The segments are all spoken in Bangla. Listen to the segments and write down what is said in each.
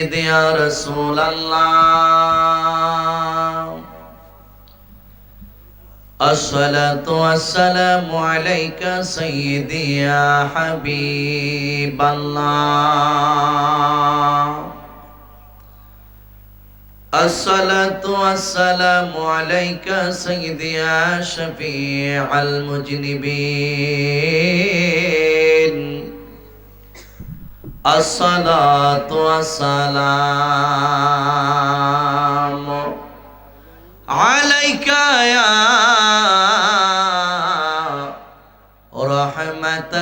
يا رسول الله الصلاة والسلام عليك سيدي يا حبيب الله الصلاة والسلام عليك سيدي يا شفيع المذنبين الصلاة والسلام عليك يا رحمة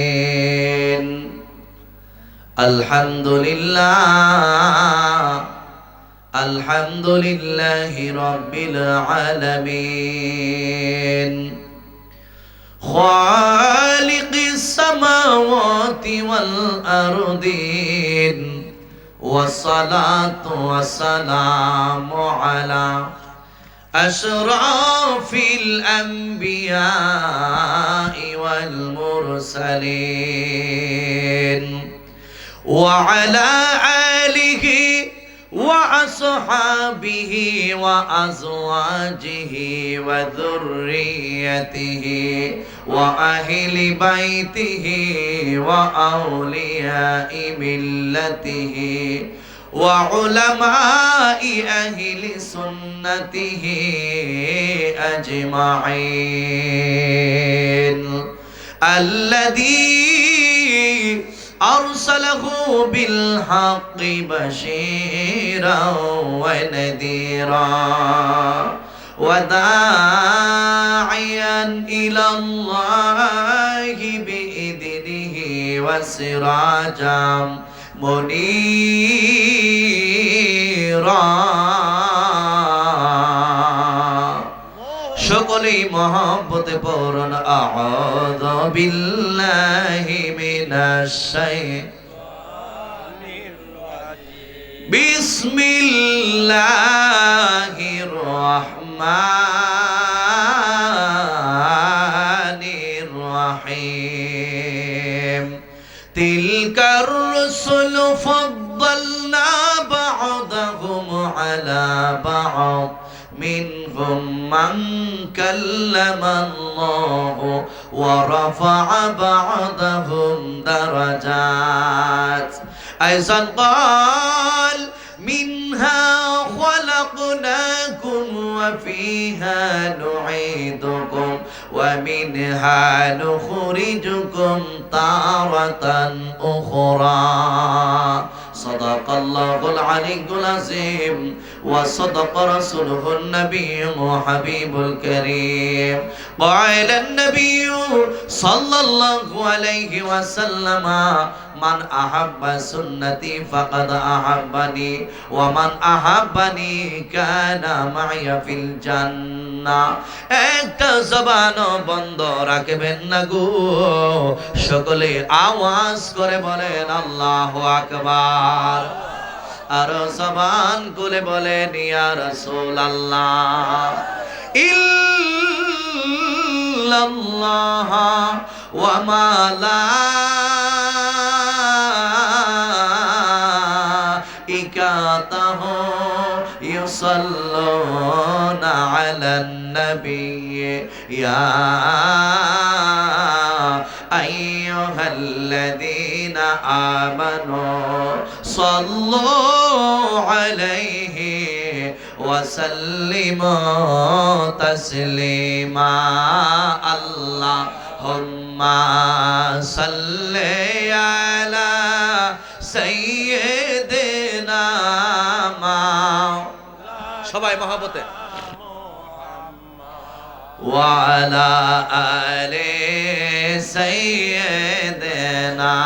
للعالمين الحمد لله الحمد لله رب العالمين خالق السماوات والأرضين والصلاة والسلام على أشرف الأنبياء والمرسلين وعلى آله وأصحابه وأزواجه وذريته وأهل بيته وأولياء ملته وعلماء أهل سنته أجمعين الذي أرسله بالحق بشيرا ونذيرا وداعيا إلى الله بإذنه وسراجا منيرا সকলেই মহব্বতে পড়ুন আউযু বিল্লাহি মিনাশ শাইতানির রাজিম বিসমিল্লাহির রহমানির রহিম তিলকার রুসুলু ফাদ্দালনা বা'দাহুম আলা বা'দ منهم من كلم الله ورفع بعضهم درجات أيضا قال منها خلقناكم وفيها نعيدكم ومنها نخرجكم تارة أخرى صدق الله العلي العظيم وصدق رسوله النبي حبيب الكريم قال النبي صلى الله عليه وسلم من أحب سنتي فقد أحبني ومن أحبني كان معي في الجنة একটা জবানও বন্ধ রাখবেন না গো সকলে আওয়াজ করে বলেন আল্লাহু আকবার আর জবান খুলে বলেন ইয়া রাসূলুল্লাহ ইল্লাল্লাহ ওয়া মালাইকাতাহু ইউসাল্লুনা আলান নবী ইয়া আইয়ুহাল্লাযীনা আমানু صلوا عليه وسلموا تسليما اللهم صل على سيدنا সবাই মহব্বতে وعلى آل سيدنا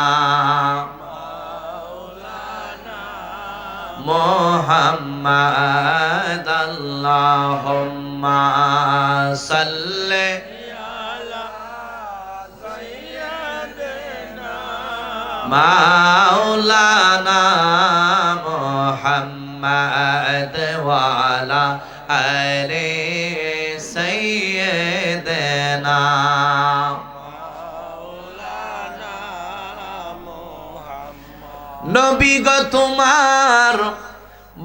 محمد اللهم صل على سيدنا مولانا محمد وعلى آل سيدنا নবী গো তোমার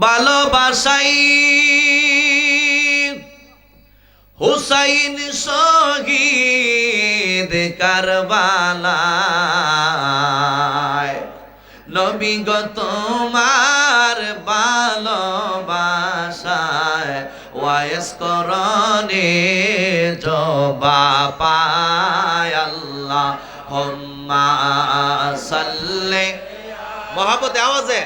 ভালোবাসাই হুসাইন শহীদ কারবালায় নবী গো তোমার ভালোবাসায় ওয়াইস করনে জবা পায় আল্লাহুম্মা সাল্লি মহব্বতে আওয়াজে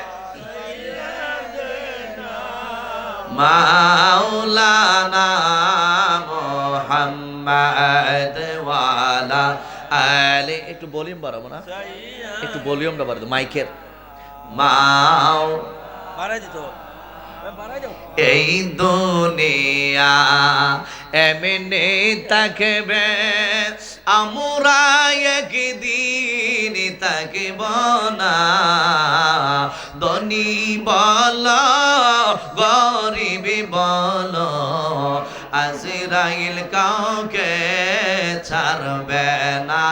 মাওলানা মুহাম্মদ ওয়ালা আলি একটু ভলিউম বাড়াবো না একটু ভলিউমটা বাড়াবো মাইকের মাও বাড়াই দিত এই দুনিয়া এমনি থাকবে আমরা একদিন থাকব না ধনী বল গরিব বল আজরাইল কাউকে ছাড়বে না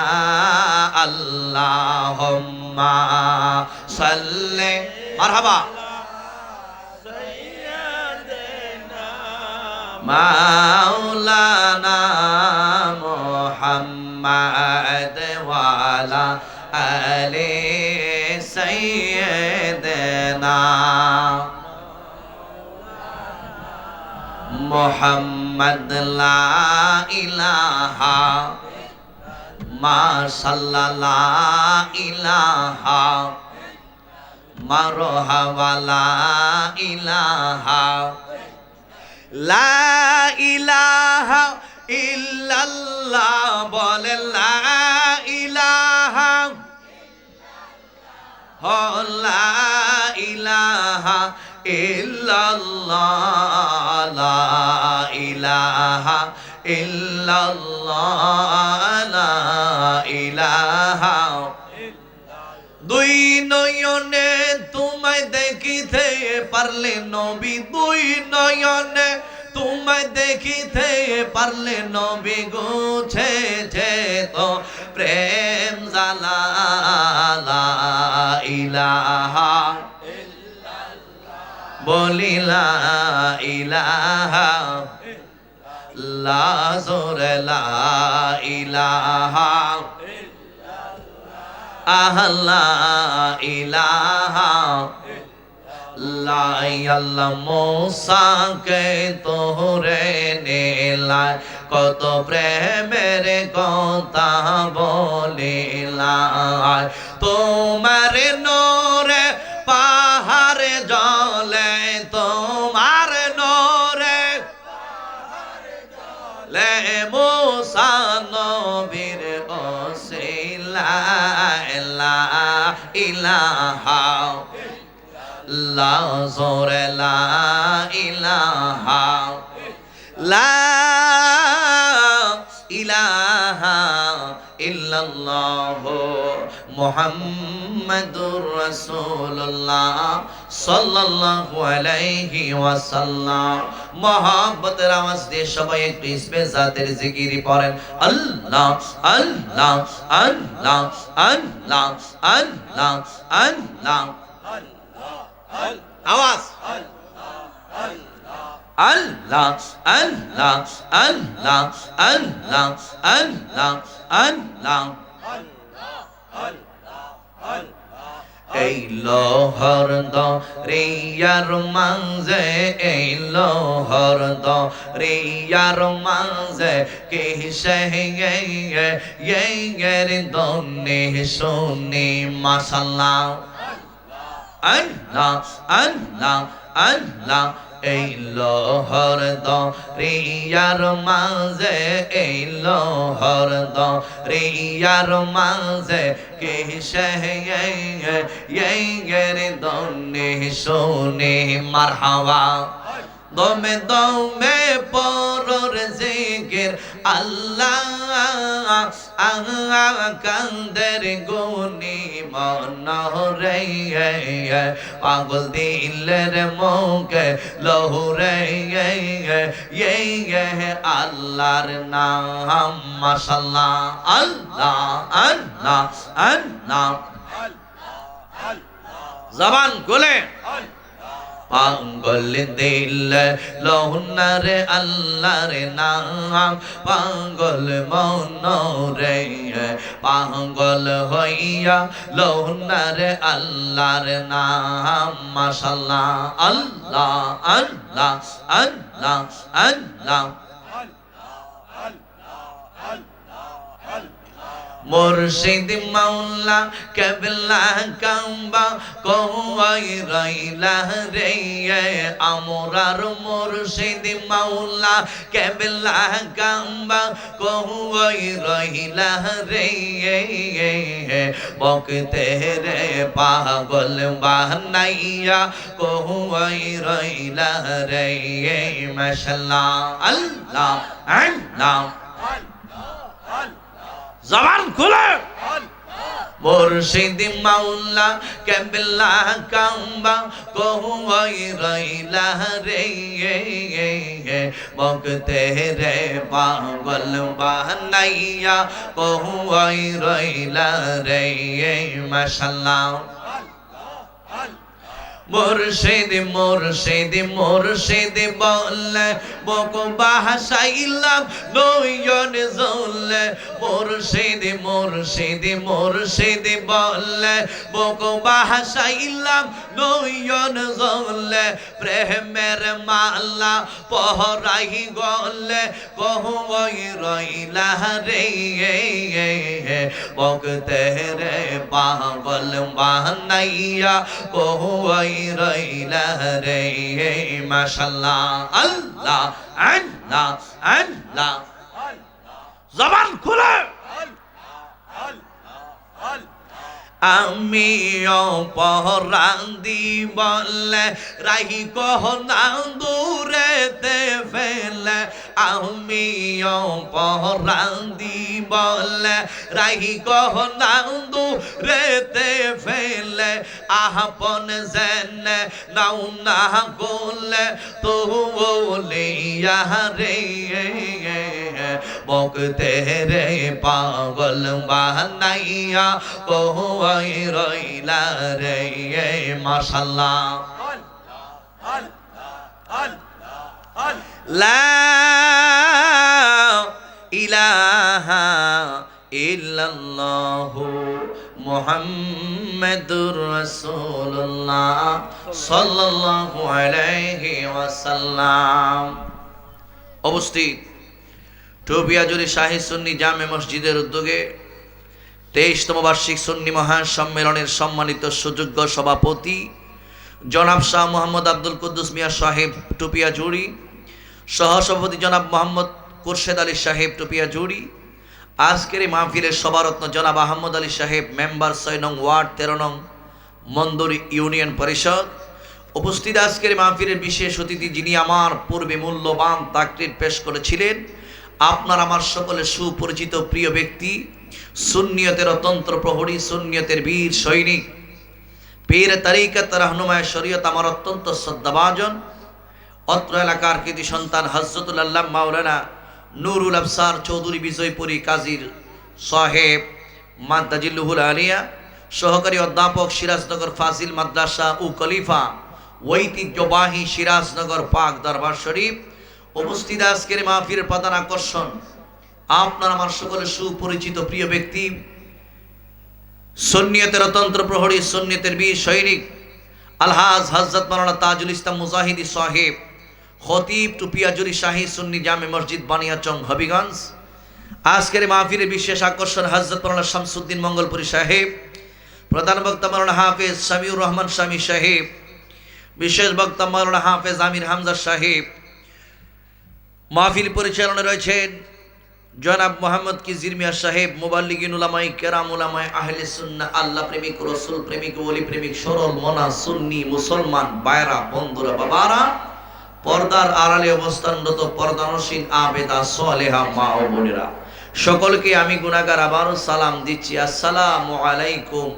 আল্লাহুম্মা সাল্লি মারহাবা মাওলানা মুহাম্মদ ওয়ালা আলি সাইয়্যিদিনা মুহাম্মদ লা ইলাহা মাশাআল্লাহ লা ইলাহা মারহাবা লা ইলাহা লা ইলাহা ইল্লাল্লাহ বলে লা ইলাহা লা ইলাহা ইল্লাল্লাহ লা ইলাহা ইল্লাল্লাহ লা ইলাহা দুই নয়নে তোমায় দেখিতে পারলে নবী দুই নয়নে তোমায় দেখিতে পারলে নবী গুছে যেত প্রেম জালা লা ইলাহা বলি লা ইলাহা লা জোরে লা ইলাহা আহলা ইলাহা লা ইল্লা মুসাকে তোরে নেলা কত প্রেমের কথা বলিলা তোমার নূরে পাহাড়ে জ্বলে তোমার নূরে লে মুসা নবীর ওসিলা লা ইলাহা লা জোরে লা ইলাহা লা ইলাহা ইল্লাল্লাহু মুহাম্মাদুর রাসূলুল্লাহ সাল্লাল্লাহু আলাইহি ওয়াসাল্লাম মহব্বতের আওয়াজ দিয়ে সবাই একটু ইসমে জাতের জিকির পড়েন আল্লাহ আল্লাহ আল্লাহ আল্লাহ আল্লাহ আল্লাহ আওয়াজ আল্লাহ আল্লাহ আল্লাহ আল্লাহ আল্লাহ আল্লাহ এই লোহর দরিয়ার মাঝে এই লোহর দরিয়ার মাঝে কিসে এর দনে শুনি মাশাআল্লাহ আল্লাহ আল্লাহ আল্লাহ এই লোহর দরিয়ার মাঝে এই লোহর দরিয়ার মাঝে কিসে এর দনে শুনি মারহাবা দমে দমে পরর জিকির আল্লাহ কান্দের গুনি মনরে পাগল দিলের মুখে লহুরে আল্লাহর নাম মাশাআল্লাহ আল্লাহ আল্লাহ আল্লাহ জবান খুলে পাগল দিল লোনারে আল্লাহর নাম পাগল মন রে পাগল হইয়া লোনারে আল্লাহর নাম মাশাআল্লাহ আল্লাহ আল্লাহ আল্লাহ আল্লাহ মুর্শিদ মাওলা কেবলা কাম্বা কোয়াই রইলা রে আমরার মুর্শিদ মাওলা কেবলা কাম্বা কোয়াই রইলা রে বকতে রে পাগল বানাইয়া কোয়াই রইলা রে মাশাআল্লাহ আল্লাহ আল্লাহ জবান খুলে মুর্শিদ মাওলা কেবলা কাম্বা কোয়াই রইলা রে বকতে রে পাগল বানাইয়া কোয়াই রইলা রে মাশাআল্লাহ মুর্শিদ মুর্শিদ মুর্শিদ বলে বক বাহাসাইলাম নয়ন জলে মুর্শিদ মুর্শিদ মুর্শিদ বলে বক বাহাসাইলাম নয়ন জলে প্রেমের মালা পহরাই গলে কহই রইলা রে বকতে রে পাগল বানাইয়া কহই রইলা রে মাশাআল্লাহ আল্লাহ আল্লাহ আল্লাহ জবান খুলে আমিও পরান্দি বলে রাহি কহ না দূরেতে ফেলে আমিও পরান্দি বলে রাহি কহ না দূরেতে ফেলে আপন যেন নাও না গোলে তো বলিয়া রে বকতে রে পাগল বানাইয়া কোয়াই রইলা রে মাশাআল্লাহ লা ইলাহা ইল্লাল্লাহু মুহাম্মাদুর রাসূলুল্লাহ সাল্লাল্লাহু আলাইহি ওয়াসাল্লাম। উপস্থিত টুপিয়াজুরি শাহী সুন্নি জামে মসজিদের উদ্যোগে 23তম বার্ষিক সুন্নি মহাসম্মেলনের সম্মানিত সুযোগ্য সভাপতি জনাব শাহ মোহাম্মদ আব্দুল কুদ্দুস মিয়া সাহেব টুপিয়াজুরি, সহসভাপতি জনাব মোহাম্মদ খুরশেদ আলী সাহেব টুপিয়াজুরি, আজকের এই মাহফিলের সভারত্ন জনাব আহমদ আলী সাহেব, মেম্বার 6 নং ওয়ার্ড 13 নং মন্দুরি ইউনিয়ন পরিষদ। উপস্থিত আজকের মাহফিলের বিশেষ অতিথি যিনি আমার পূর্বে মূল্যবান তাকরীর পেশ করেছিলেন, আপনার আমার সকলের সুপরিচিত প্রিয় ব্যক্তি, সুন্নিয়তের অতন্ত্র প্রহরী, সুন্নিয়তের বীর সৈনিক, পীর তরিকত রাহনুমায়ে শরীয়ত, আমার অত্যন্ত শ্রদ্ধাভাজন অত্র এলাকার কৃতি সন্তান হযরতুল আল্লাহ মাওলানা নুরুল আবসার চৌধুরী বিজয়পুরী কাজীর সাহেব মাদ্দাজিল্লুহুল আলিয়া, সহকারী অধ্যাপক সিরাজনগর ফাজিল মাদ্রাসা ও খলিফা ঐতিহ্যবাহী সিরাজনগর পাক দরবার শরীফ। উপস্থিত আজকের মাহফিলের প্রধান আকর্ষণ আপনার আমার সকলের সুপরিচিত প্রিয় ব্যক্তি, সুন্নিয়তের অতন্ত্র প্রহরী, সুন্নিয়তের বীর সৈনিক আলহাজ হযরত মাওলানা তাজুল ইসলাম মুজাহিদি সাহেব, খতিব টুপিয়াজুরি শাহী সুন্নি জামে মসজিদ বানিয়াচং হবিগঞ্জ। আজকের মাহফিলের বিশেষ আকর্ষণ হযরত মাওলানা শামসুদ্দিন মঙ্গলপুরী সাহেব, প্রধান বক্তা মাওলানা হাফেজ শামিউর রহমান শামী সাহেব, বিশেষ বক্তা মাওলানা হাফেজ আমির হামজা সাহেব। মাহফিল পরিচালনায় রয়েছেন জনাব মোহাম্মদ কিজির মিয়া সাহেব, মুবাল্লিগিন উলামায়ে কেরাম, উলামায়ে আহলে সুন্নাহ, আল্লাহ প্রেমিক, রাসূল প্রেমিক, ওলি প্রেমিক, সরল মনা সুন্নি মুসলমান ভাইরা, বন্ধুরা, বাবারা, পর্দার আড়ালে অবস্থানরত পর্দানসীন আবেদা সালেহা মা ও বোনেরা, সকলকে আমি গুনাহগার আবারও সালাম দিচ্ছি। আসসালামু আলাইকুম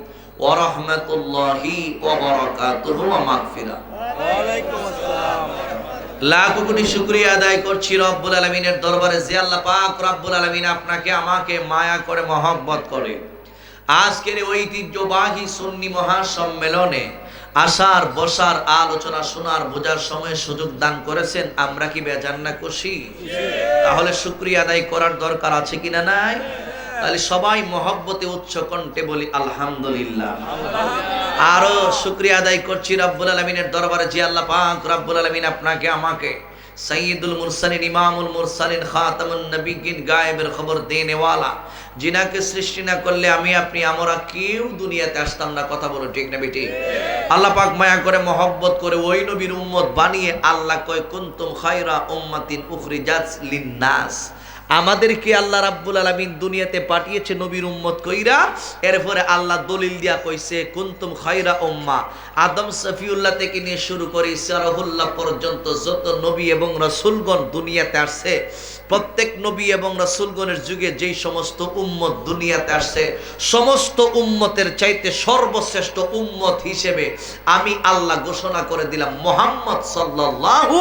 ওয়া রাহমাতুল্লাহি ওয়া বারাকাতুহু ওয়া মাগফিরাহ। ওয়া আলাইকুম আসসালাম। লাখ কোটি শুকরিয়া আদায় করছি রব্বুল আলামিনের দরবারে যে আল্লাহ পাক রব্বুল আলামিন আপনাকে আমাকে মায়া করে মহব্বত করে আজকের ঐতিহ্যবাহী সুন্নি মহাসম্মেলনে আসার বসার আলোচনা শোনার বোঝার সময় সুযোগ দান করেছেন, আমরা কি বেজান না খুশি? তাহলে শুকরিয়া আদায় করার দরকার আছে কিনা নাই? তাহলে সবাই মহব্বতে উচ্চ কণ্ঠে বলি আলহামদুলিল্লাহ। আরো শুকরিয়া আদায় করছি রব্বুল আলামিনের দরবারে, যে আল্লাহ পাক রব্বুল আলামিন আপনাকে আমাকে সাইয়্যিদুল মুরসালিন, ইমামুল মুরসালিন, খাতামুন নবিয়্যিন, গায়েবের খবর দেনেওয়ালা, যিনাকে সৃষ্টি না করলে আমি আপনি আমরা কেউ দুনিয়াতে আসতাম না। কথা বলো ঠিক না বেটি? আল্লাহ পাক মায়া করে মহব্বত করে ওই নবীর উম্মত বানিয়ে আল্লাহ কয় কুনতুম খায়রা উম্মাতিন উখরিজাত লিন-নাস। আমাদেরকে আল্লাহ রাব্বুল আলামিন দুনিয়াতে পাঠিয়েছে নবীর উম্মত কইরা। এরপরে আল্লাহ দলিল দিয়া কইছে কুনতুম খায়রা উম্মাহ। আদম সফিউল্লাহ থেকে নিয়ে শুরু করে ঈসা রুহুল্লাহ পর্যন্ত যত নবী এবং রাসূলগণ দুনিয়াতে আসছে, প্রত্যেক নবী এবং রাসূলগণের যুগে যেই সমস্ত উম্মত দুনিয়াতে আসছে, সমস্ত উম্মতের চাইতে সর্বশ্রেষ্ঠ উম্মত হিসেবে আমি আল্লাহ ঘোষণা করে দিলাম মুহাম্মদ সাল্লাল্লাহু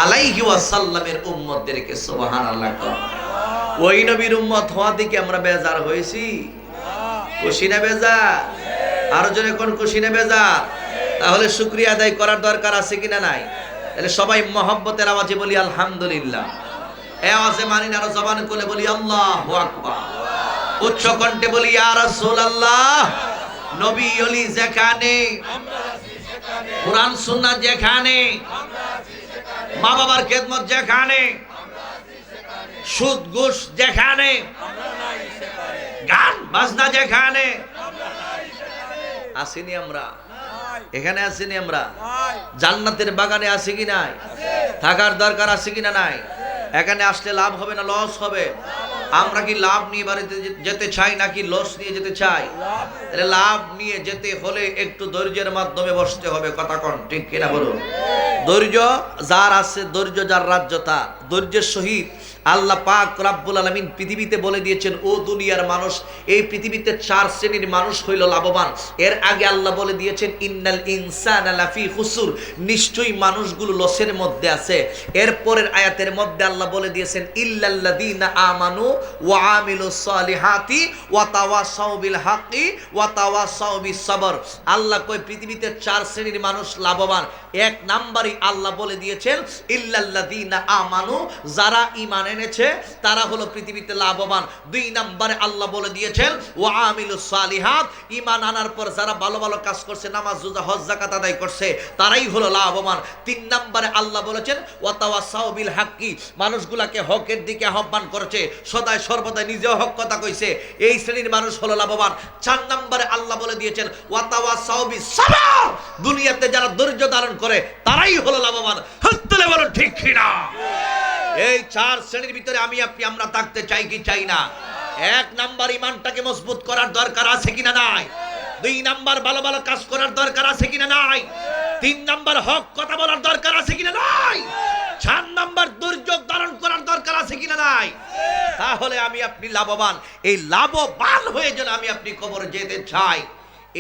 আলাইহি ওয়াসাল্লামের উম্মতদেরকে। সুবহানাল্লাহ। ওই নবীর উম্মত হওয়া দিকে আমরা বেজার হয়েছি? খুশি না বেজার? আরো জোরে কোন খুশি না বেজার? তাহলে শুকরিয়া আদায় করার দরকার আছে কিনা নাই? তাহলে সবাই মহব্বতের আওয়াজে বলি আলহামদুলিল্লাহ। এই আওয়াজে মানি না, আরো জবান খুলে বলি আল্লাহু আকবার। উচ্চ কণ্ঠে বলি ইয়া রাসূলুল্লাহ। নবী ওলি যেখানে, কুরআন সুন্নাহ যেখানে, মা বাবার খেদমত যেখানে, সুদ ঘুষ যেখানে, গান বাজনা যেখানে, আসিনি আমরা? এখানে আসিনি আমরা? জান্নাতের বাগানে আছি কি নাই? থাকার দরকার আছে কিনা নাই? এখানে আসলে লাভ হবে না লস হবে? আমরা কি লাভ নিয়ে বাড়িতে যেতে চাই নাকি লস নিয়ে যেতে চাই? তাহলে লাভ নিয়ে যেতে হলে একটু ধৈর্যের মাধ্যমে বসতে হবে। কথা কোন ঠিক কিনা বলুন? ধৈর্য যার আছে, ধৈর্য যার রাজ্য তার। ধৈর্যের সহিত আল্লাহ পাক রব্বুল আলামিন পৃথিবীতে বলে দিয়েছেন, ও দুনিয়ার মানুষ, এই পৃথিবীতে 4 শ্রেণীর মানুষ হইল লাভবান। এর আগে আল্লাহ বলে দিয়েছেন ইন্নাল ইনসানা লাফি খুসুর, নিশ্চয়ই মানুষগুলো লসের মধ্যে আছে। এর পরের আয়াতের মধ্যে আল্লাহ বলে দিয়েছেন ইল্লাল্লাযীনা আমানু ওয়া আমিলুস সালিহাতি ওয়া তাওয়াসাউ বিল হাক্কি ওয়া তাওয়াসাউ বিস সাবর। আল্লাহ কয় পৃথিবীতে 4 শ্রেণীর মানুষ লাভবান। এক নাম্বারই আল্লাহ বলে দিয়েছেন ইল্লাল্লাযীনা আমানু, যারা ঈমান এনেছে তারা হলো পৃথিবীতে লাভবান। 2 নম্বরে আল্লাহ বলে দিয়েছেন ওয়া আমিলুস সালিহাত, ঈমান আনার পর যারা ভালো ভালো কাজ করছে, নামাজ রোজা হজ যাকাত আদায় করছে, তারাই হলো লাভবান। 3 নম্বরে আল্লাহ বলেছেন ওয়া তাওয়াসাউ বিল হাক্কি, মানুষগুলাকে হকের দিকে আহ্বান করেছে, সদাই সর্বদা নিজেও হক কথা কইছে, এই শ্রেণীর মানুষ হলো লাভবান। 4 নম্বরে আল্লাহ বলে দিয়েছেন ওয়া তাওয়াসাউ বিস সাবর, দুনিয়াতে যারা ধৈর্য ধারণ করে তারাই হলো লাভবান। হাততালি বলো ঠিক কিনা? এই 4 শ্রেণীর ভিতরে আমি আপনি আমরা থাকতে চাই কি চাই না? 1 নাম্বার ঈমানটাকে মজবুত করার দরকার আছে কিনা নাই? 2 নাম্বার ভালো ভালো কাজ করার দরকার আছে কিনা নাই? 3 নাম্বার হক কথা বলার দরকার আছে কিনা নাই? 4 নাম্বার ধৈর্য ধারণ করার দরকার আছে কিনা নাই? তাহলে আমি আপনি লাভবান। এই লাভবান হয়ে যেন আমি আপনি কবরে যেতে চাই,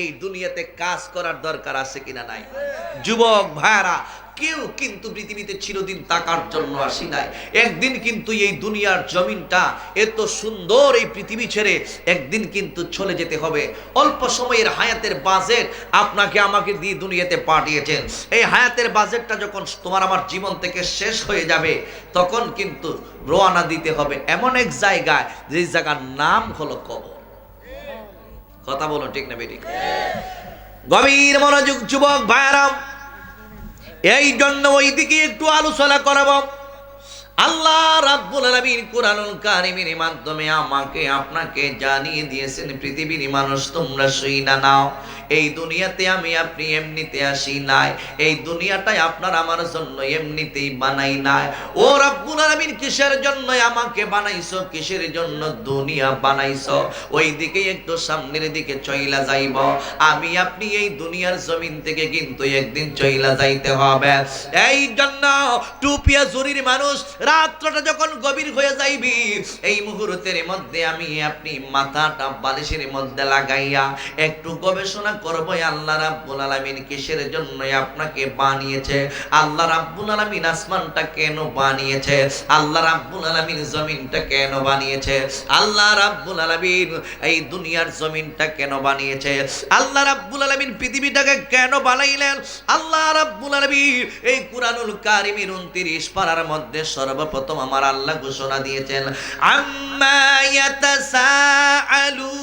এই দুনিয়াতে কাজ করার দরকার আছে কিনা নাই? যুবক ভাইরা, কেউ কিন্তু পৃথিবীতে চিরদিন থাকার জন্য আসি নাই। একদিন কিন্তু এই দুনিয়ার জমিনটা এত সুন্দর এই পৃথিবী ছেড়ে একদিন কিন্তু চলে যেতে হবে। অল্প সময়ের হায়াতের বাজেট আপনাকে আমাকে দিয়ে দুনিয়াতে পাঠিয়েছেন। এই হায়াতের বাজেটটা যখন তোমার আমার জীবন থেকে শেষ হয়ে যাবে, তখন কিন্তু রওনা দিতে হবে এমন এক জায়গায়, যে জায়গার নাম হলো কবর। কথা বলো ঠিক না বেটি? গভীর মনোযোগ যুবক ভাইরা, এই জন্য ওই দিকে একটু আলোচনা করব। আল্লাহ রাব্বুল আলামিন কুরআনুল কারীমের মাধ্যমে আমাকে আপনাকে জানিয়ে দিয়েছেন, পৃথিবীর মানুষ তোমরা শুইনা নাও, এই দুনিয়াতে আমি আপনি এমনিতে আসি নাই, এই দুনিয়াটাই আপনার আমার জন্য এমনিতেই বানাই নাই। ও রাব্বুল আলামিন কিসের জন্য আমাকে বানাইছো, কিসের জন্য দুনিয়া বানাইছো, ওই দিকে একটু সামনের দিকে চইলা যাইব। আমি আপনি এই দুনিয়ার জমিন থেকে কিন্তু একদিন চইলা যাইতে হবে। এই জন্য টুপিয়া জুরির মানুষ রাতটা যখন গভীর হয়ে যাইবি, এই মুহূর্তের মধ্যে আমি আপনি মাথাটা বালিশের মধ্যে লাগাইয়া একটু গবেষণা করব আল্লাহ রাব্বুল আলামিন কিসের জন্য আপনাকে বানিয়েছে, আল্লাহ রাব্বুল আলামিন আসমানটা কেন বানিয়েছে, আল্লাহ রাব্বুল আলামিন জমিনটা কেন বানিয়েছে, আল্লাহ রাব্বুল আলামিন এই দুনিয়ার জমিনটা কেন বানিয়েছে, আল্লাহ রাব্বুল আলামিন পৃথিবীটাকে কেন বানাইলেন, আল্লাহ রাব্বুল আলামিন এই কুরআনুল কারীমের 29 পারার মধ্যে সর্বপ্রথম আমার আল্লাহ ঘোষণা দিয়েছেন, আম্মা ইয়াতাসাআলুন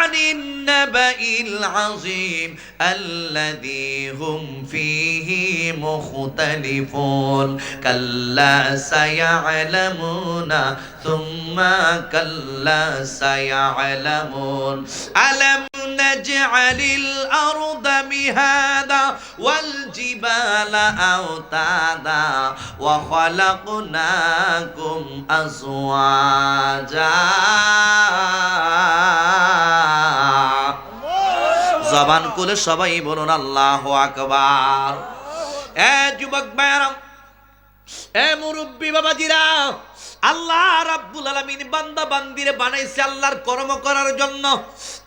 আনিন নাবাইল আযীম আল্লাযী হুম ফীহি মুখতালিফুন কাল্লা সায়া'লামুনা সুম্মা কাল্লা সায়া'লামুন আলাম নাজআলিল আরদা মিহাদা ওয়াল জিবালা আওতাদা ওয়া খালাকনাকুম আজওয়াজা। জবান খুলে সবাই বলুন আল্লাহু আকবার। এ যুবক ভাইরা, এ মুরব্বী বাবাজিরা, আল্লাহ রাব্বুল আলামিন বান্দা বান্দিরে বানাইছে আল্লাহর কর্ম করার জন্য।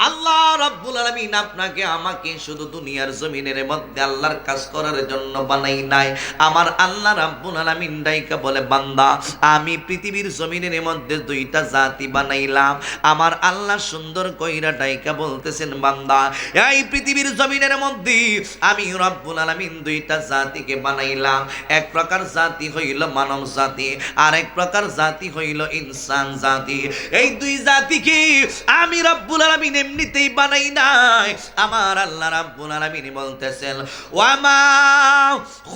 আল্লাহ রাব্বুল আলামিন আপনাকে আমাকে শুধু দুনিয়ার জমিনের মধ্যে আল্লাহর কাজ করার জন্য বানাই নাই। আমার আল্লাহ রাব্বুল আলামিন ডাইকা বলে, বান্দা আমি পৃথিবীর জমিনের মধ্যে দুইটা জাতি বানাইলাম। আমার আল্লাহ সুন্দর কইরা ডাইকা বলতেছেন, বান্দা এই পৃথিবীর জমিনের মধ্যে আমি রাব্বুল আলামিন দুইটা জাতিকে বানাইলাম। এক প্রকার জাতি হইল মানব জাতি, আর এক প্রকার জাতি হইল ইনসান জাতি। এই দুই জাতিকে আমি রব্বুল আলামিন এমনিতেই বানাই নাই। আমার আল্লাহ রব্বুল আলামিন বলতেছেন, ওয়া মা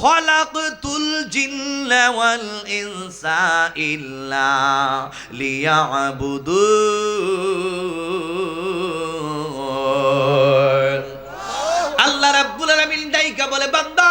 খালাকতুল জিন্না ওয়াল ইনসা ইল্লা লিয়াবুদুন। আল্লাহ রাব্বুল আলামিন ডাইকা বলে, বান্দা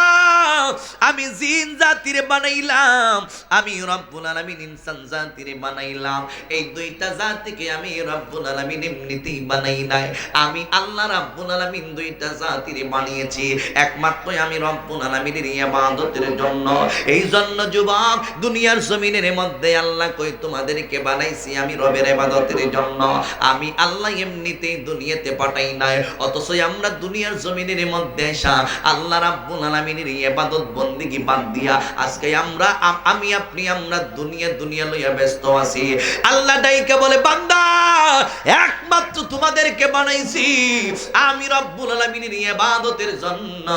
আমি জিন জাতিরে বানাইলাম, আমি রব্বুল আলামিন ইনসান জাতিরে বানাইলাম। এই দুইটা জাতিকে আমি রব্বুল আলামিন এমনিতেই বানাই নাই। আমি আল্লাহ রাব্বুল আলামিন দুইটা জাতিরে বানিয়েছি একমাত্র আমি রব্বুল আলামিনের ইবাদতের জন্য। এই জন্য যুবক, দুনিয়ার জমিনের মধ্যে আল্লাহ কই তোমাদেরকে বানাইছি আমি রবের ইবাদতের জন্য। আমি আল্লাহ এমনিতেই দুনিয়াতে পাঠাই নাই। অথচ আমরা দুনিয়ার জমিনের মধ্যে এসা আল্লাহ রাব্বুল আলামিনের ইবাদত বন্দেগী বাদ দিয়া আজকে আমি আপনি আমরা দুনিয়া লইয়া ব্যস্ত আছি। আল্লাহ ডাইকা বলে, বান্দা একমাত্র তোমাদেরকে বানাইছি আমি রব্বুল আলামিনের ইবাদতের জন্য।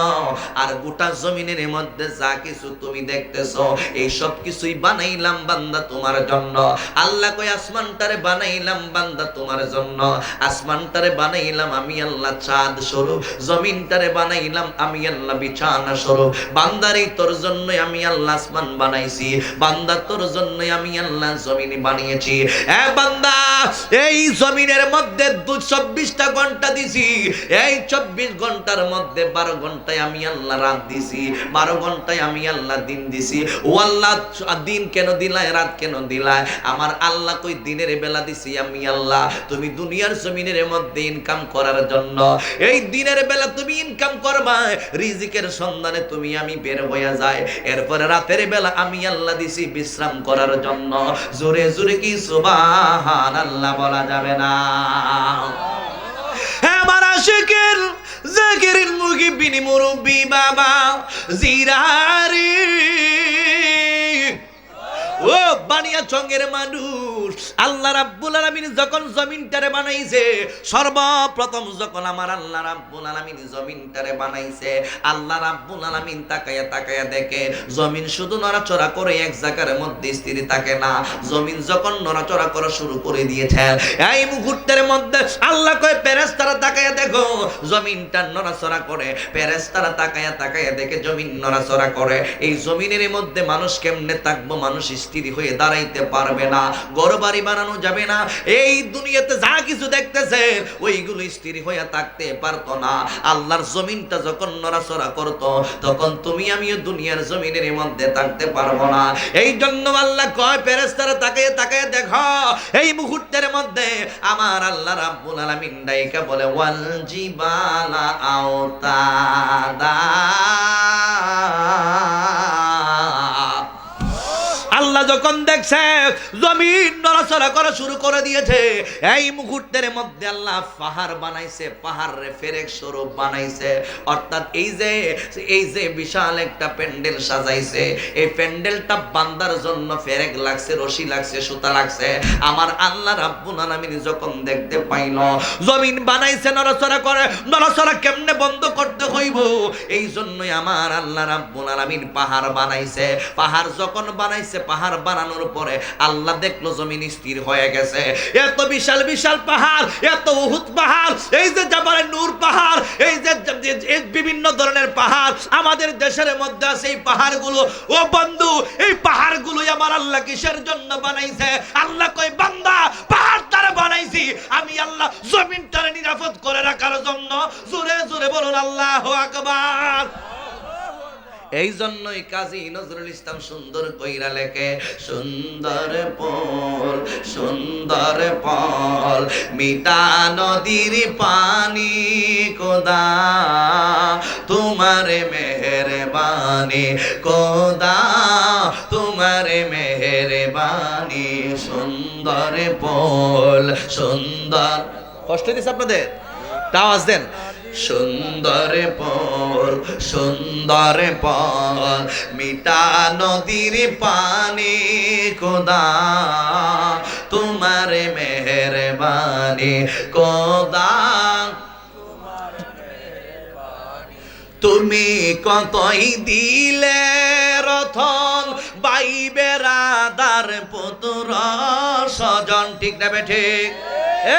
আর গোটা জমিনের মধ্যে যা কিছু তুমি দেখতেছো এই সব কিছুই বানাইলাম বান্দা তোমার জন্য। আল্লাহ কই আসমানটারে বানাইলাম বান্দা তোমার জন্য। আসমানটারে বানাইলাম আমি আল্লাহ চাঁদ স্বরূপ, জমিনটারে বানাইলাম আমি আল্লাহ বিছানা স্বরূপ। বান্দারই তোর জন্য আমি আল্লাহ আসমান বানাইছি, বান্দা তোর জন্য আমি আল্লাহ জমিন বানিয়েছি। এ বান্দা, এই জমিনের মধ্যে 24টা ঘন্টা দিছি। এই 24 ঘন্টার মধ্যে 12 ঘন্টায় আমি আল্লাহ রাত দিছি, 12 ঘন্টায় আমি আল্লাহ দিন দিছি। ও আল্লাহ, দিন কেন দিলায়, রাত কেন দিলায়? আমার আল্লাহ কই দিনের বেলা দিছি আমি আল্লাহ তুমি দুনিয়ার জমিনের মধ্যে ইনকাম করার জন্য। এই দিনের বেলা তুমি ইনকাম করবা, রিজিকের সন্ধানে তুমি আমি বের হইয়া যায়। এরপরে রাতের বেলা আমি আল্লাহ দিছি বিশ্রাম করার জন্য। জোরে জোরে কি সুবহানাল্লাহ বলা যাবে না? আমার আশিকের জাকিরিন মুহিবিন মুরব্বি বাবা জিরারি, ও বানিয়া চঙ্গের মানুষ, আল্লাহ রাব্বুল আলামিন যখন জমিনটারে বানাইছে, সর্বপ্রথম যখন আমার আল্লাহ রাব্বুল আলামিন জমিনটারে বানাইছে, আল্লাহ রাব্বুল আলামিন তাকায়া দেখে জমিন শুধু নড়াচড়া করে, এক জায়গার মধ্যে স্থির থাকে না। জমিন যখন নড়াচড়া করা শুরু করে দিয়েছে, এই মুহূর্তের মধ্যে আল্লাহ কয় ফেরেশতারা তাকায়া দেখো জমিনটা নড়াচড়া করে। ফেরেশতারা তাকায়া দেখে জমিন নড়াচড়া করে। এই জমিনের মধ্যে মানুষ কেমনে থাকবো? মানুষ স্থির হয়ে দাঁড়াইতে পারবে না, ঘর বাড়ি বানানো যাবে না। এই দুনিয়াতে যা কিছু দেখতেছে ওইগুলো স্থির হয়ে থাকতে পারতো না। আল্লাহর জমিনটা যখন নড়াচড়া করতো তখন তুমি আমিও দুনিয়ার জমিনের মধ্যে থাকতে পারবো না। এই জন্য আল্লাহ কয় ফেরেশতারা তাকায়া দেখো এই মুহূর্তের মধ্যে আমার আল্লাহ রাব্বুল আলামিন ডাইকা বলে, ওয়াল জিবালা আওতাদা। আল্লাহ যখন দেখছে জমিন নড়াচড়া করা শুরু করে দিয়েছে, এই মুহূর্তের মধ্যে আল্লাহ পাহাড় বানাইছে, পাহাড়ে ফেরেক স্বরূপ বানাইছে। অর্থাৎ এই যে বিশাল একটা প্যান্ডেল সাজাইছে, এই প্যান্ডেলটা বান্দার জন্য ফেরেক লাগছে, রশি লাগছে, সুতা লাগছে। আমার আল্লাহ রাব্বুল আলামিন যখন দেখতে পাইল জমিন বানাইছে নড়াচড়া করে, নড়াচড়া কেমনে বন্ধ করতে হইব, এই জন্যই আমার আল্লাহ রাব্বুল আলামিন পাহাড় বানাইছে। পাহাড় যখন বানাইছে, পাহাড় বানানোর পরে আল্লাহ দেখলো জমিন স্থির হয়ে গেছে। এত বিশাল বিশাল পাহাড়, এত উহুদ পাহাড়, এই যে জাবালে নূর পাহাড়, এই যে বিভিন্ন ধরনের পাহাড় আমাদের দেশের মধ্যে আছে, এই পাহাড়গুলো, ও বন্ধু, এই পাহাড়গুলোই আমার আল্লাহ কিসের জন্য বানাইছে? আল্লাহ কই, বান্দা, পাহাড় তারা বানাইছি আমি আল্লাহ জমিনটারে নিরাপদ করে রাখার জন্য। জোরে জোরে বলুন আল্লাহু আকবার। এই জন্যই কাজী নজরুল ইসলাম সুন্দর কইরা লেখে, সুন্দর পল, সুন্দর পল, মিঠা নদীর পানি, খোদা তোমার মেহেরবানি, খোদা তোমার মেহেরবানি, সুন্দর পল, সুন্দর। কষ্ট দিছে আপনাদের? আওয়াজ দেন। সুন্দর পল, সুন্দর পল, মিঠা নদীর পানি, খোদা তোমার মেহেরবানি, খোদা তুমি কতই দিলে রতন, ভাই বেরাদার পুত্র স্বজন। ঠিক না বেঠিক?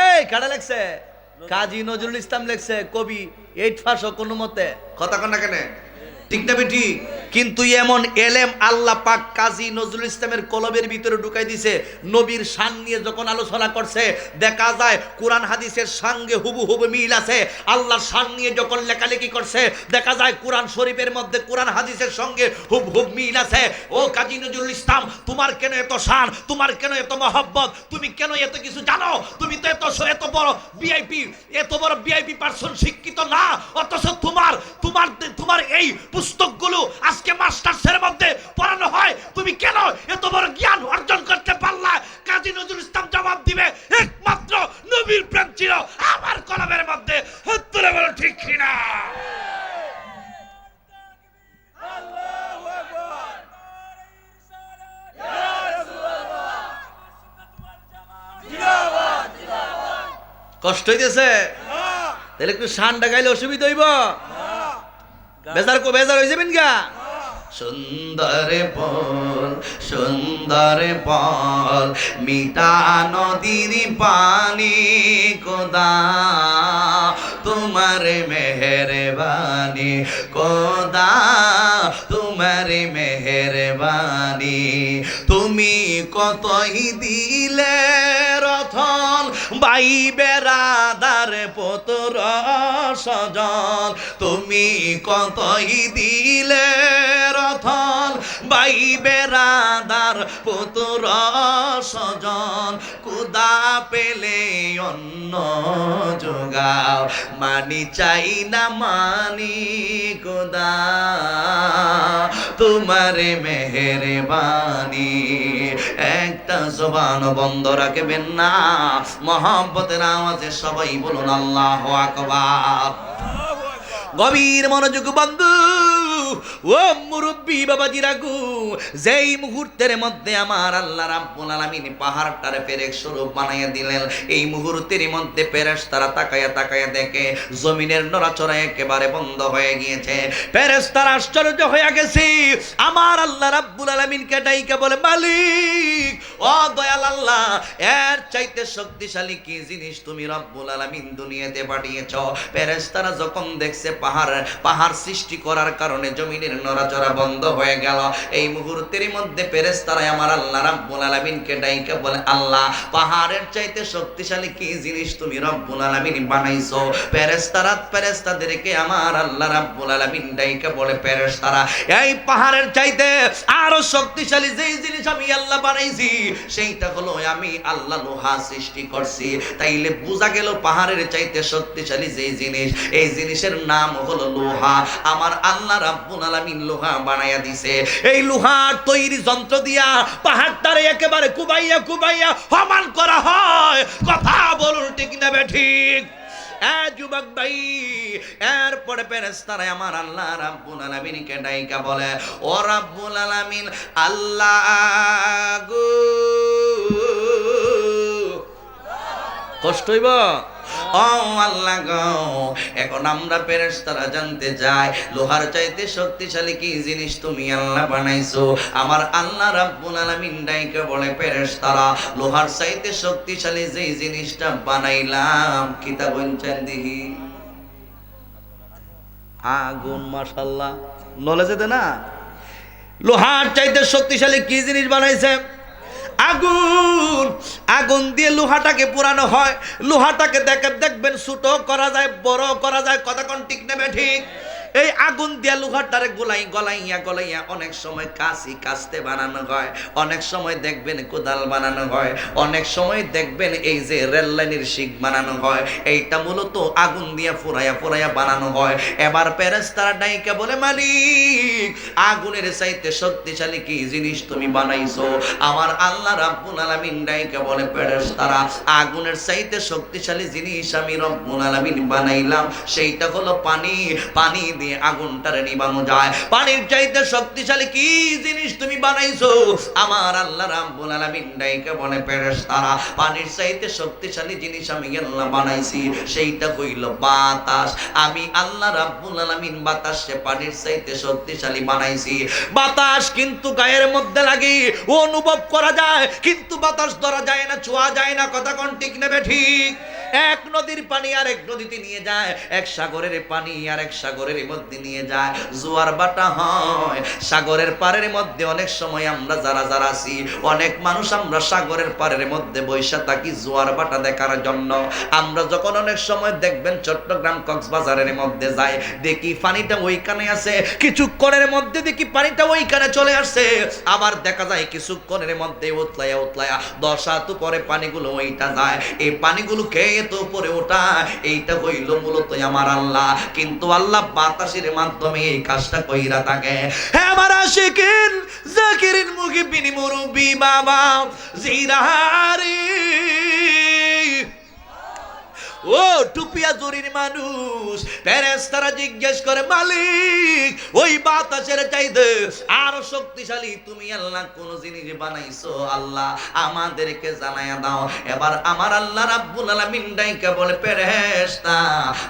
এই কারা লেখছে? কাজী নজরুল ইসলাম লেখছে, কবি 8 পাস কোনো মতে। কথা কন না কেন? ঠিক না বেটি? কিন্তু এমন এলেম আল্লাহ পাক কাজী নজরুল ইসলামের কলবের ভিতরে ঢুকাই দিছে। নবীর শান নিয়ে যখন আলোচনা করছে, দেখা যায় কোরআন হাদিসের সঙ্গে হুবহু মিল আছে। আল্লাহর শান নিয়ে যখন লেখালেখি করছে, দেখা যায় কোরআন শরীফের মধ্যে কোরআন হাদিসের সঙ্গে হুবহু মিল আছে। ও কাজী নজরুল ইসলাম, তোমার কেন এত শান, তোমার কেন এত মহব্বত, তুমি কেন এত কিছু জানো? তুমি তো এত বড় ভিআইপি, এত বড় ভিআইপি পারসন, শিক্ষিত না, অথচ তোমার এই পুস্তকগুলো আজকে মাস্টার্সের মধ্যে পড়ানো হয়, তুমি কেন এত বড় জ্ঞান অর্জন করতে পারলা? কাজী নজরুল ইসলাম জবাব দিবে, একমাত্র নবীর প্রেম ছিল আমার কলমের মধ্যে। তুলে বলো ঠিক কিনা? কষ্ট হইতেছে? তাহলে একটু শানটা গাইলে অসুবিধা হইব? বেজার হয়ে যাবেন গা? সুন্দর পল, সুন্দর পল, মিঠা নদীর পানি, খোদা তোমার মেহেরবানি, খোদা তোমার মেহেরবানি, তুমি কতই দিলে রতন, ভাই বেরাদার পুত্র স্বজন, তুমি কতই দিলে রতন, ভাই বেরাদার পুত্র স্বজন, কুদা পেলে অন্ন যোগাও, মানি চাই না মানি, কুদা তোমার মেহেরবানি। একটা জবান বন্ধ রাখবেন না, মহব্বতের আওয়াজে সবাই বলুন আল্লাহু আকবার। গভীর মনোযোগ বন্ধু, ও মুরব্বী বাবাজিরা গো, যেই মুহূর্তের মধ্যে আমার আল্লাহ রাব্বুল আলামিন পাহাড়টারে পেরেক স্বরূপ বানাইয়া দিলেন, এই মুহূর্তের মধ্যে ফেরেশতারা তাকায়া দেখে জমিনের নড়াচড়া একেবারে বন্ধ হয়ে গিয়েছে। ফেরেশতারা আশ্চর্য হয়ে গেছে। আমার আল্লাহ রাব্বুল আলামিনকে ডাইকা বলে, মালিক, ও দয়াল আল্লাহ, এর চাইতে শক্তিশালী কি জিনিস তুমি রব্বুল আলামিন দুনিয়াতে পাঠিয়েছো? ফেরেশতারা যখন দেখছে পাহাড় সৃষ্টি করার কারণে জমিনের নড়াচড়া বন্ধ হয়ে গেল, এই মুহূর্তের মধ্যে ফেরেশতারা আমার আল্লাহ রাব্বুল আলামিনকে ডাইকা বলে, আল্লাহ, পাহাড়ের চাইতে শক্তিশালী কি জিনিস তুমি রব্বুল আলামিন বানাইছো? ফেরেশতাদেরকে আমার আল্লাহ রাব্বুল আলামিন ডাইকা বলে, ফেরেশতারা, এই পাহাড়ের চাইতে আরো শক্তিশালী যেই জিনিস আমি আল্লাহ বানাইছি, সেইটা হলো আমি আল্লাহ লোহা সৃষ্টি করছি। তাইলে বোঝা গেল পাহাড়ের চাইতে শক্তিশালী যেই জিনিস, এই জিনিসের নাম হলো লোহা। আমার আল্লাহ রাব্বুল আলামিন লোহা বানায়া দিছে। এই লোহার তৈরি যন্ত্র দিয়া পাহাড়টারে একেবারে কুবাইয়া কুবাইয়া সমান করা হয়। কথা বলুন ঠিক না ঠিক? যুবক ভাই, এরপরে ফেরেশতারা আমার আল্লাহ রাব্বুল আলামিনকে ডাইকা বলে, ও রাব্বুল আলামিন, আল্লাহ গো, কষ্ট হইব? ও আল্লাহ গো, এখন আমরা ফেরেশতারা জানতে চাই লোহার চাইতে শক্তিশালী কি জিনিস তুমি আল্লাহ বানাইছো? আমার আল্লাহ রাব্বুল আলামিন ডাইকা বলে, ফেরেশতারা লোহার চাইতে শক্তিশালী যেই জিনিসটা বানাইলাম কিতা বলছেন দেখি? আগুন। মাশাআল্লাহ, নলেজে দে না। লোহার চাইতে শক্তিশালী কি জিনিস বানাইছে? আগুন। আগুন দিয়ে লোহাটাকে পোড়ানো হয়। লোহাটাকে দেখবেন ছোট করা যায়, বড় করা যায়। কথা কোন ঠিক নেবে ঠিক? এই আগুন দিয়ে লোহাটারে গলাইয়া অনেক সময় কাস্তে বানানো হয়, অনেক সময় দেখবেন কোদাল বানানো হয়, অনেক সময় দেখবেন এই যে রেল লাইনের শিক বানানো হয়। এইটা মূলত আগুন দিয়ে ফুরাইয়া বানানো হয়। এবার ফেরেশতারা ডাইকা বলে, মালিক, আগুনের চাইতে শক্তিশালী কি জিনিস তুমি বানাইছো? আমার আল্লাহ রাব্বুল আলামিন ডাইকা বলে, ফেরেশতারা আগুনের চাইতে শক্তিশালী জিনিস আমি রব্বুল আলামিন বানাইলাম, সেইটা হলো পানি। পানি আগুনটারে নিবানো যায়। পানির চাইতে শক্তিশালী কি জিনিস তুমি বানাইছো? আমার আল্লাহ রাব্বুল আলামিন ডাইকা বলে, ফেরেশতারা পানির চাইতে শক্তিশালী জিনিস আমি আল্লাহ বানাইছি, সেইটা হইল বাতাস। আমি আল্লাহ রাব্বুল আলামিন বাতাসে পানির চাইতে শক্তিশালী বানাইছি। বাতাস কিন্তু গায়ের মধ্যে লাগে, অনুভব করা যায়, কিন্তু বাতাস ধরা যায় না, ছোঁয়া যায় না। কথা কোন ঠিক নেবে ঠিক? এক নদীর পানি আর এক নদীতে নিয়ে যায়, এক সাগরের পানি আর এক সাগরের মধ্যে নিয়ে যায়, জোয়ার বাটা হয়। সাগরের পাড়ের মধ্যে অনেক সময় আমরা যারা আছি, অনেক মানুষ আমরা সাগরের পাড়ের মধ্যে বৈশা থাকি জোয়ার বাটা দেখার জন্য। আমরা যখন অনেক সময় দেখবেন চট্টগ্রাম কক্সবাজারের মধ্যে যাই, দেখি পানিটা ওইখানে আছে, কিছুক্ষণের মধ্যে দেখি পানিটা ওইখানে চলে আসছে, আবার দেখা যায় কিছুক্ষণের মধ্যে উতলায়া 10 হাত উপরে পানিগুলো ওইটা যায়। এই পানিগুলো খেয়ে তো উপরে ওঠা, এইটা হইল মূলত আমার আল্লাহ। কিন্তু আল্লাহ বাতাসের মাধ্যমে এই কাজটা কইরা থাকে। হ্যাঁ আমার আশিকিন জাকিরিন মুহিবিন মুরব্বি বাবা জিরাহারি, ও টুপিয়া জরির মানুষ, ফেরেশতারা জিজ্ঞেস করে, মালিক, ওই বাতাসের চাইতে আরো শক্তিশালী তুমি আল্লাহ কোন জিনিস বানাইছো? আল্লাহ আমাদেরকে জানায়া দাও। এবার আমার আল্লাহ রাব্বুল আলামিন ডাইকা বলে, ফেরেশতা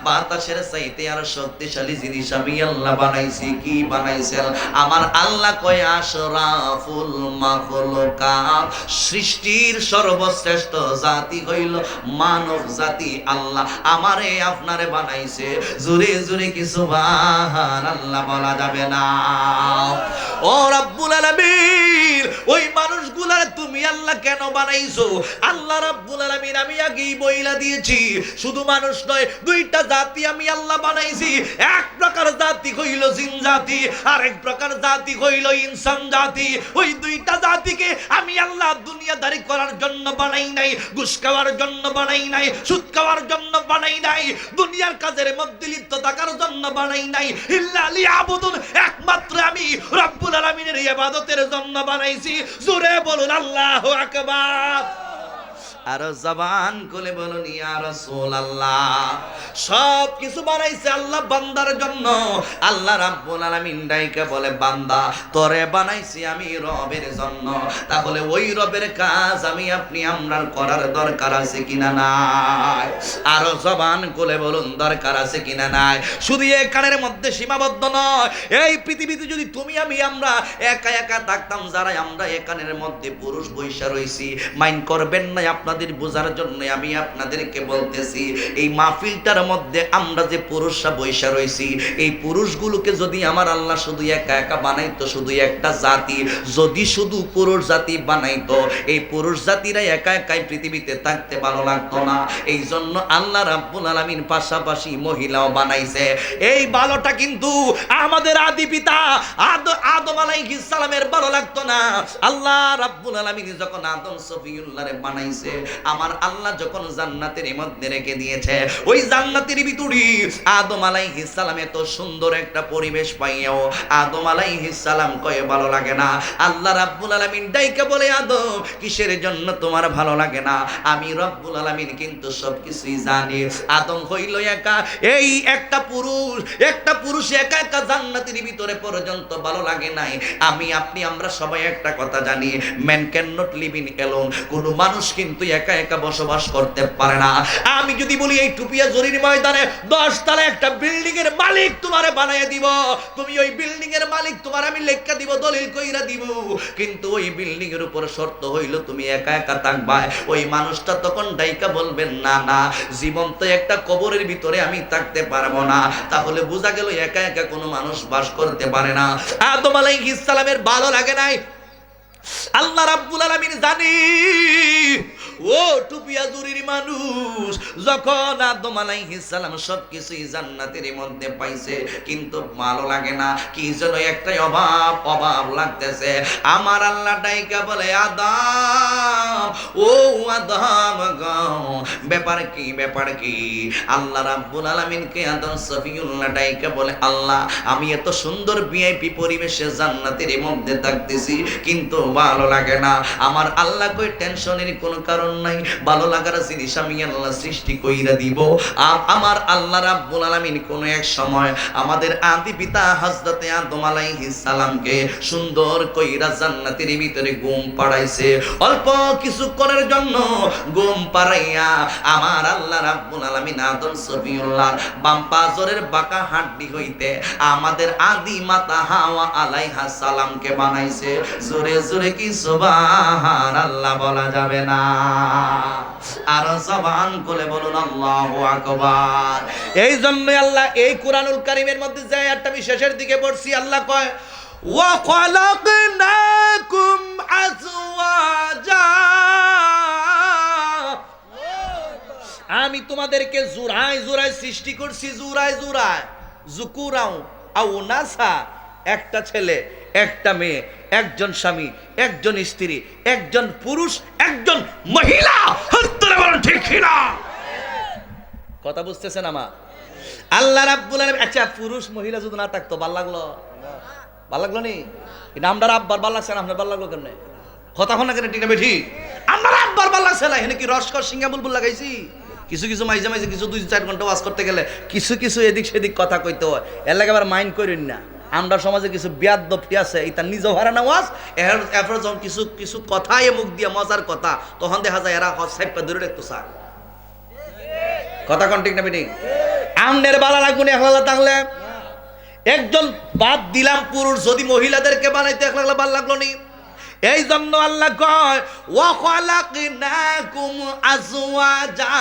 বাতাসের চাইতে আরো শক্তিশালী জিনিস আমি আল্লাহ বানাইছি। কি বানাইছেন? আমার আল্লাহ কয়, আশরাফুল মাখলুকাত, সৃষ্টির সর্বশ্রেষ্ঠ জাতি হইল মানব জাতি। আল্লাহ আমারে আপনারে বানাইছে। জোরে জোরে কি সুবহানাল্লাহ বলা যাবে না? ও রাব্বুল আলামিন, ওই মানুষগুলারে তুমি আল্লাহ কেন বানাইছো? আল্লাহ রাব্বুল আলামিন আমি আগেই বইলা দিয়েছি, শুধু মানুষ নয়, দুইটা জাতি আমি আল্লাহ বানাইছি। এক প্রকার জাতি হইল জিন জাতি, আর এক প্রকার জাতি হইল ইনসান জাতি। ওই দুইটা জাতিকে আমি আল্লাহ দুনিয়াদারি করার জন্য বানাই নাই, ঘুষ খাওয়ার জন্য বানাই নাই, সুদ খাওয়ার জন্য বানাই নাই, দুনিয়ার কাজের মধ্যে লিপ্ত থাকার জন্য বানাই নাই। ইল্লা লিয়াবুদুন, একমাত্র আমি রব্বুল আলামিনের ইবাদতের জন্য বানাইছি। জোরে বলুন আল্লাহু আকবার। আর জবান খুলে বলুন ইয়া রাসূলুল্লাহ। সব কিছু বানাইছে আল্লাহ বান্দার জন্য। আল্লাহ রাব্বুল আলামিন ডাইকা বলে, বান্দা তোরে বানাইছি আমি রবের জন্য। তাহলে ওই রবের কাজ আমি আপনি আমরার করার দরকার আছে কিনা নাই? আর জবান খুলে বলুন দরকার আছে কিনা নাই? শুধু এই কানের মধ্যে সীমাবদ্ধ নয়, এই পৃথিবীতে যদি তুমি আমি আমরা একা একা থাকতাম, যারা আমরা এই কানের মধ্যে পুরুষ বৈশা রইছি, মাইন্ড করবেন না, আপনাদের বোঝার জন্য আমি আপনাদেরকে বলতেছি, এই মাহফিলটার মধ্যে আমরা যে পুরুষরা বৈশা রইছি, এই পুরুষগুলোকে যদি আমার আল্লাহ শুধু একা একা বানাইতো, শুধু একটা জাতি, যদি শুধু পুরুষ জাতি বানাইতো, এই পুরুষ জাতিরা একা একাই পৃথিবীতে থাকতে ভালো লাগতো না। এই জন্য আল্লাহ রাব্বুল আলামিন পাশাপাশি মহিলাও বানাইছে। এই ভালোটা কিন্তু আমাদের আদি পিতা আদম আলাইহিস সালামের ভালো লাগতো না। আল্লাহ রাব্বুল আলামিন যখন আদম সফিউল্লাহরে বানাইছে, আমার আল্লাহ যখন জান্নাতের মধ্যে রেখে দিয়েছে, ওই জান্নাতের ভিতরে আদম আলাইহিস সালাম এত সুন্দর একটা পরিবেশ পাইয়াও আদম আলাইহিস সালাম কয়ে ভালো লাগে না। আল্লাহ রাব্বুল আলামিন ডাইকা বলে, আদম কিসের জন্য তোমার ভালো লাগে না? আমি রব্বুল আলামিন কিন্তু সবকিছুই জানি। আদম হইল একা, এই একটা পুরুষ একা একা জান্নাতের ভিতরে পর্যন্ত ভালো লাগে নাই। আমি আপনি আমরা সবাই একটা কথা জানি, man can not live in alone. কোন মানুষ কিন্তু একা একা বসবাস করতে পারে না। আমি যদি বলি এই টুপিয়া জরির ময়দানে 10 তলা একটা বিল্ডিং এর মালিক তোমারে বানায় দিব, তুমি ওই বিল্ডিং এর মালিক, তোমার আমি লেখা দিব, দলিল কইরা দিব, কিন্তু ওই বিল্ডিং এর উপর শর্ত হইল তুমি একা একা থাকবা। ওই মানুষটা তখন ডাইকা বলবেন, না না, জীবন্ত একটা কবরের ভিতরে আমি থাকতে পারবো না। তাহলে বোঝা গেল একা একা কোনো মানুষ বাস করতে পারে না। আদম আলাইহিস সালামের ভালো লাগে নাই। আল্লাহ রাব্বুল আলামিন জানি ও টুপিয়া জুরির মানুষ, যখন আদম আলাইহিস সালাম সবকিছুই জান্নাতের মধ্যে পাইছে, কিন্তু ভালো লাগে না, কি যেন একটাই অভাব লাগতেছে। আমার আল্লাহ ডাইকা বলে, আদম, ও আদম গো, ব্যাপার কি? আল্লাহ রাব্বুল আলামিনকে আদম সফিউল্লাহ ডাইকা বলে, আল্লাহ, আমি এত সুন্দর ভিআইপি পরিবেশে জান্নাতের মধ্যে থাকতেছি, কিন্তু ভালো লাগে না। আমার আল্লাহ কই টেনশনের কোনো কারণ নাই, ভালো লাগার জিনিস আমি আল্লাহ সৃষ্টি কইরা দিব। আমার আল্লাহ রাব্বুল আলামিন কোন এক সময় আমাদের আদি পিতা হযরতে আদম আলাইহিস সালামকে সুন্দর কইরা জান্নাতের ভিতরে ঘুম পাড়াইছে। অল্প কিছুক্ষণের জন্য ঘুম পাড়াইয়া আমার আল্লাহ রাব্বুল আলামিন আদম সফিউল্লাহ বাম পাজরের বাঁকা হাড্ডি হইতে আমাদের আদি মাতা হাওয়া আলাইহা সালামকে বানাইছে। জোরে জোরে কি সুবহানাল্লাহ বলা যাবে না? আর জবান খুলে বলুন আল্লাহু আকবার। এই জন্য আল্লাহ এই কুরআনুল কারীমের মধ্যে যে আয়াতটা আমি শেষের দিকে পড়ছি, আল্লাহ কয়, ওয়া খালাকনাকুম আজওয়াজা, আমি তোমাদেরকে জোড়ায় জোড়ায় সৃষ্টি করছি, জোড়ায় জোড়ায়, যুকুরাও আও নাসা, একটা ছেলে একটা মেয়ে, একজন স্বামী একজন স্ত্রী, একজন পুরুষ একজন মহিলা। ঠিক না? কথা বুঝতেছেন আমার? আল্লাহ রাব্বুল আলামিন, আচ্ছা পুরুষ মহিলা যদি না থাকতো ভাল লাগলো? ভাল লাগলো নি? এটা আমরা আব্বার ভাল লাগছে না, আপনার ভাল লাগলো কেন? কথা হন না কেন? ঠিক না বেঠি? আমরা আব্বার ভাল লাগছে না, এখানে কি রসকর সিঙ্গা বুলবুল লাগাইছি? কিছু মাঝে মাঝে কিছু 2-4 ঘন্টা ওয়াজ করতে গেলে কিছু এদিক সেদিক কথা কইতে হয়, এর লাগে আবার মাইন্ড করেন না। আমরা সমাজে কিছু বিয়াদবি আছে, এটা নিজেও হারা না ওয়াজ, এরপর যখন কিছু কথাই মুখ দিয়ে মজার কথা, তখন দেখা যায় এরা সাইপা ধরে রাখতো স্যার। কথা কোন ঠিক না বেটি? আমনের বালা লাগুনি একলা থাকলে একজন বাদ দিলাম, পুরুষ যদি মহিলাদেরকে বানাইতে একলা ভালো লাগলো নি। এই জন্য আল্লাহ কয়, ওয়া খালাকনাকুম আজওয়াজা,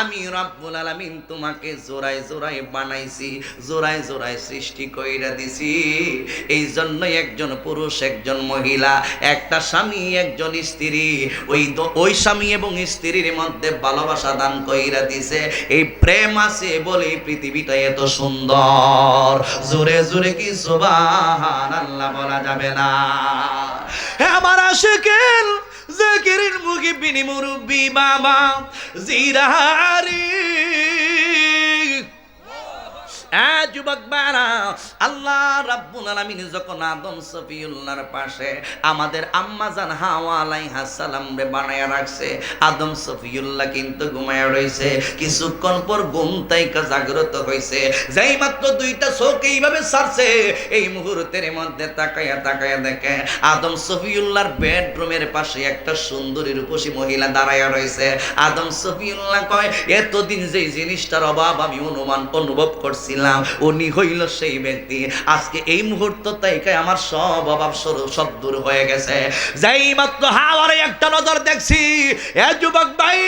আমি রব্বুল আলামিন তোমাকে জোড়ায় জোড়ায় বানাইছি, জোড়ায় জোড়ায় সৃষ্টি কইরা দিছি। এই জন্য একজন পুরুষ একজন মহিলা, একটা স্বামী একজন স্ত্রী, ওই স্বামী এবং স্ত্রীর মধ্যে ভালোবাসা দান কইরা দিছে। এই প্রেম আছে বলে পৃথিবীটা এত সুন্দর। জোরে জোরে কি সুবহানাল্লাহ বলা যাবে না? আমার আশিকের জাকিরিন মুহিবিনী মুরব্বি বাবা জিরারি, যুবক বারা, আল্লাহ রাব্বুল আলামিন যখন আদম সফিউল্লাহর পাশে আমাদের আম্মা জান হাওয়া আলাইহাস সালাম রে বানায়া রাখছে, আদম সফিউল্লাহ কিন্তু ঘুমায়া রইছে। কিছুক্ষণ পর ঘুম থেকে জাগ্রত হইছে, যেই মাত্র দুইটা চোখ এইভাবে ছাড়ছে, এই মুহূর্তের মধ্যে তাকায়া দেখে আদম সফিউল্লাহর বেডরুমের পাশে একটা সুন্দরী রূপসী মহিলা দাঁড়ায়া রইছে। আদম সফিউল্লাহ কয়, এতদিন যে জিনিসটার অভাব আমি অনুভব করছি, উনি হইল সেই ব্যক্তি। আজকে এই মুহূর্ত থেকে আমার সব অভাব সব দূর হয়ে গেছে। যেই মাত্র হাওয়ারে একটা নজর দেখছি, এ যুবক ভাই,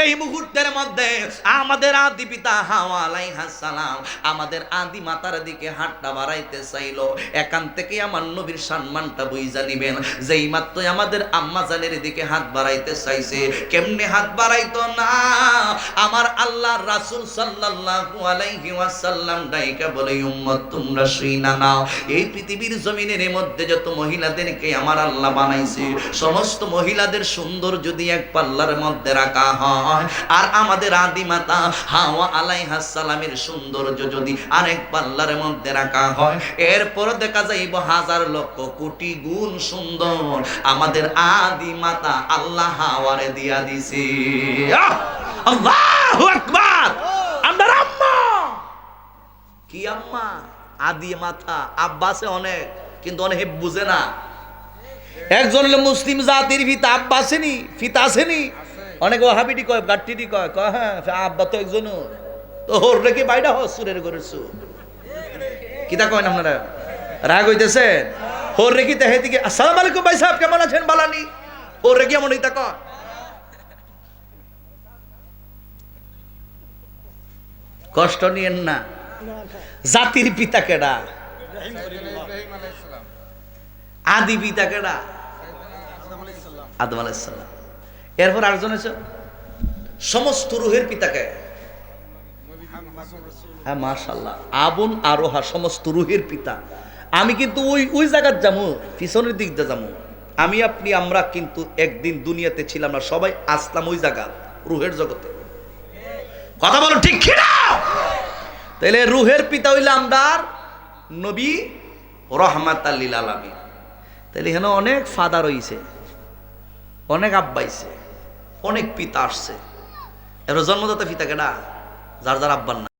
এই মুহূর্তের মধ্যে আমাদের আদি পিতা হাওয়া আলাইহাস সালাম আমাদের আদি মাতার দিকে হাতটা বাড়াইতে চাইলো। এখান থেকে আমার নবীর সম্মানটা বুঝা নিবেন। যেই মাত্র আমাদের আম্মা জানের দিকে হাত বাড়াইতে চাইছে, কেমনে হাত বাড়াইতো না, আমার আল্লাহর রাসূল সাল্লাল্লাহু আলাইহি ওয়াসাল্লাম ডাইকা বলে, উম্মত তোমরা শুইনা নাও, এই পৃথিবীর জমিনের মধ্যে যত মহিলাদেরকে আমার আল্লাহ বানাইছে, সমস্ত মহিলাদের সুন্দর যদি এক পাল্লার মধ্যে রাখা হয়, আর আমাদের আদি মাতা হাওয়া আলাইহাস সালামের সৌন্দর্য যদি আরেক পাল্লার মধ্যে রাখা হয়, এরপর দেখা যাইব হাজার লক্ষ কোটি গুণ সুন্দর আমাদের আদি মাতা আল্লাহ হাওয়ারে দিয়া দিছে। আল্লাহু আকবার। আমরা আম্মা কি আম্মা আদি মাতা, আব্বাসে অনেক, কিন্তু অনেক বুঝে না। একজন হলো মুসলিম জাতির পিতা, আব্বা আসেনি, পিতা আসেনি। অনেক ওয়াহাবিটি কয়, গাট্টিটি কয়, হ্যাঁ আব্বা তো একজন, তো হোর রেখে বাইডা হসুরের করেছো কিতা কয় না আপনারা, রাগ হইতেছেন? হোর রেখি তাহে দিকে আসসালামু আলাইকুম ভাই সাহেব কেমন আছেন বালানি, হোর রেখি এমন হইতা কয়। কষ্ট নিয়েন না। জাতির পিতা কেডা? আদি পিতা কেডা? আদম আলাইহিস সালাম। এরপর আরেকজন আছে সমস্ত রূহের পিতাকে, হ্যাঁ মাশাআল্লাহ, আবুন আরোহা সমস্ত রূহের পিতা। আমি কিন্তু ওই জায়গার যাবো, পিছনের দিক দিয়ে যাবো। আমি আপনি আমরা কিন্তু একদিন দুনিয়াতে ছিলাম না, সবাই আসলাম ওই জায়গা রূহের জগতে। কথা বলো ঠিক কিনা? তাহলে রূহের পিতা হইলে আমরার নবী রহমাতাল লিল আলামিন। তাহলে এখানে অনেক ফাদার হইছে, অনেক আব্বাইছে, অনেক পিতা আসছে। এর জন্মদাতা পিতা কেডা? যার যার আব্বার না।